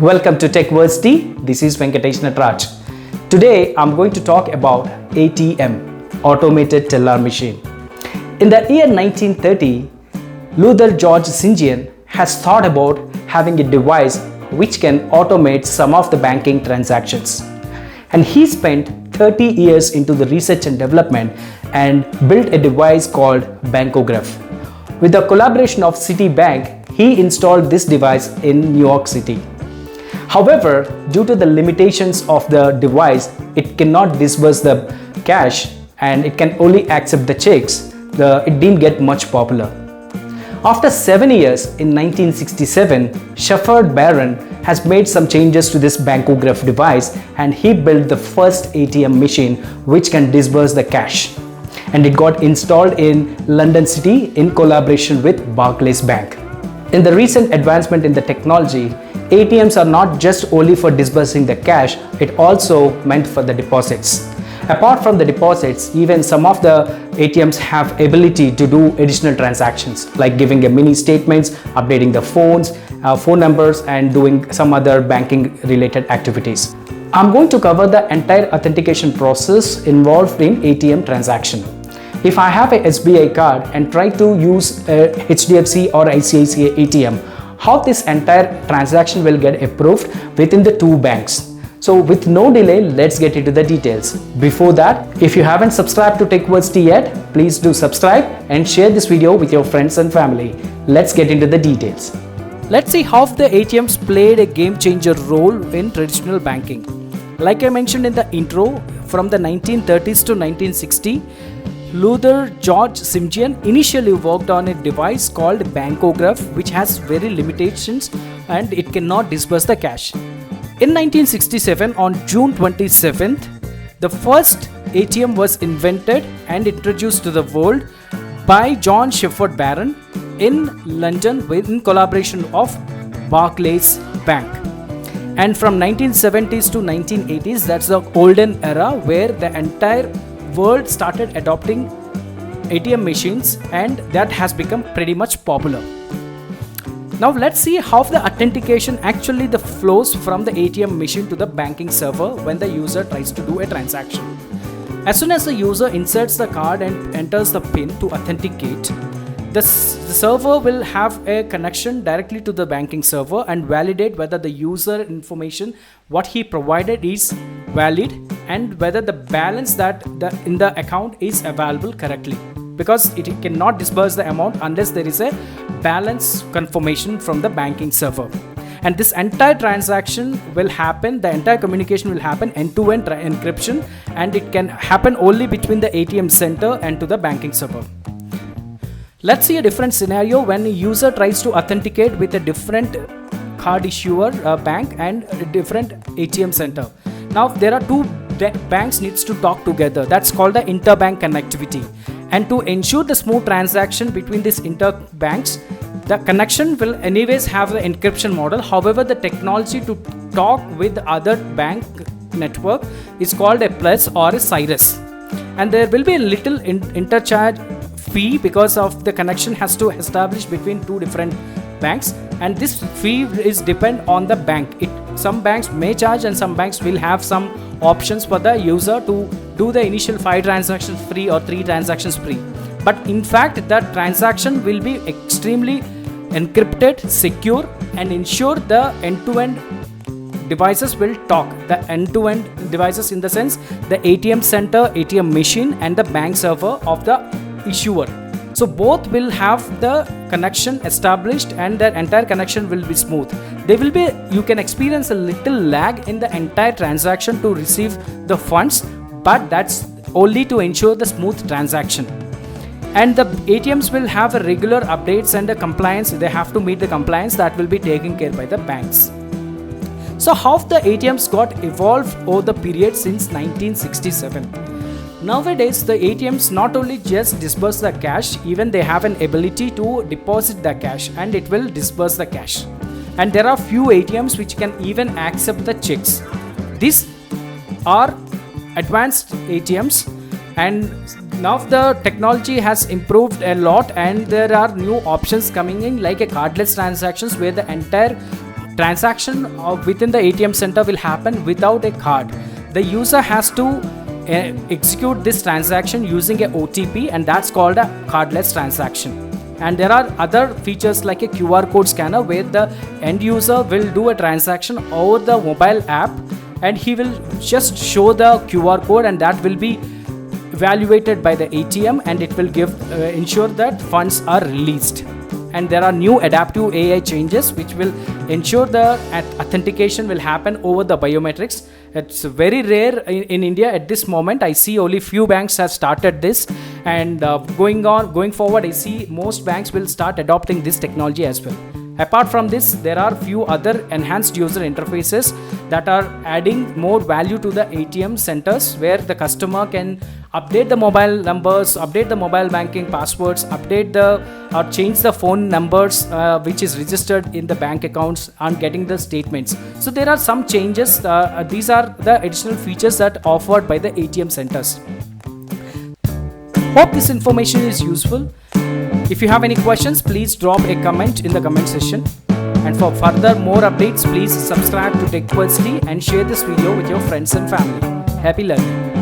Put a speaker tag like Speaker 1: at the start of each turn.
Speaker 1: Welcome to tecversity. This is Venkatesh Natraj. Today I'm going to talk about ATM Automated Teller Machine. In the year 1930, Luther George Singian has thought about having a device which can automate some of the banking transactions. And he spent 30 years into the research and development and built a device called Bankograph. With the collaboration of Citibank, he installed this device in New York City. However, due to the limitations of the device, it cannot disburse the cash and it can only accept the checks. It didn't get much popular. After 7 years, in 1967, Shepherd Barron has made some changes to this Bankograph device and he built the first ATM machine which can disburse the cash. And it got installed in London City in collaboration with Barclays Bank. In the recent advancement in the technology, ATMs are not just only for disbursing the cash, it also meant for the deposits. Apart from the deposits, even some of the ATMs have ability to do additional transactions like giving a mini statements, updating the phone numbers and doing some other banking related activities. I'm going to cover the entire authentication process involved in ATM transaction. If I have a SBI card and try to use a HDFC or ICICI ATM, how this entire transaction will get approved within the two banks. So with no delay, let's get into the details. Before that, if you haven't subscribed to tecversity yet, please do subscribe and share this video with your friends and family. Let's get into the details. Let's see how the ATMs played a game changer role in traditional banking. Like I mentioned in the intro, from the 1930s to 1960, Luther George Singian initially worked on a device called Bankograph, which has very limitations and it cannot disburse the cash. In 1967, on June 27th, the first ATM was invented and introduced to the world by John Shepherd Barron in London in collaboration of Barclays Bank. And from 1970s to 1980s, that's the golden era where the entire world started adopting ATM machines and that has become pretty much popular. Now let's see how the authentication actually flows from the ATM machine to the banking server when the user tries to do a transaction. As soon as the user inserts the card and enters the PIN to authenticate, the server will have a connection directly to the banking server and validate whether the user information what he provided is valid and whether the balance that in the account is available correctly, because it cannot disburse the amount unless there is a balance confirmation from the banking server. And this entire transaction will happen, the entire communication will happen end-to-end encryption, and it can happen only between the ATM center and to the banking server. Let's see a different scenario when a user tries to authenticate with a different card issuer bank and a different ATM center. Now there are two banks needs to talk together. That's called the interbank connectivity. And to ensure the smooth transaction between these interbanks, the connection will anyways have the encryption model. However, the technology to talk with the other bank network is called a plus or a Cyrus. And there will be a little interchange fee because of the connection has to establish between two different banks, and this fee is depend on the bank. Some banks may charge and some banks will have some options for the user to do the initial 5 transactions free or 3 transactions free. But in fact, that transaction will be extremely encrypted, secure, and ensure the end-to-end devices will talk. The end-to-end devices in the sense the ATM center, ATM machine, and the bank server of the issuer. So both will have the connection established and the entire connection will be smooth. You can experience a little lag in the entire transaction to receive the funds, but that's only to ensure the smooth transaction. And the ATMs will have a regular updates and the compliance. They have to meet the compliance that will be taken care by the banks. So how the ATMs got evolved over the period since 1967. Nowadays, the ATMs not only just disburse the cash, even they have an ability to deposit the cash and it will disburse the cash. And there are few ATMs which can even accept the checks. These are advanced ATMs, and now the technology has improved a lot and there are new options coming in like a cardless transactions where the entire transaction within the ATM center will happen without a card. The user has to execute this transaction using a OTP, and that's called a cardless transaction. And there are other features like a QR code scanner where the end user will do a transaction over the mobile app, and he will just show the QR code, and that will be evaluated by the ATM, and it will give ensure that funds are released. And there are new adaptive AI changes which will ensure the authentication will happen over the biometrics. It's very rare in India at this moment. I see only few banks have started this, and going forward, I see most banks will start adopting this technology as well. Apart from this, there are few other enhanced user interfaces that are adding more value to the ATM centers, where the customer can update the mobile numbers, update the mobile banking passwords, or change the phone numbers which is registered in the bank accounts, and getting the statements. So there are some changes. These are the additional features that are offered by the ATM centers. Hope this information is useful. If you have any questions, please drop a comment in the comment section. And for further more updates, please subscribe to tecversity and share this video with your friends and family. Happy learning.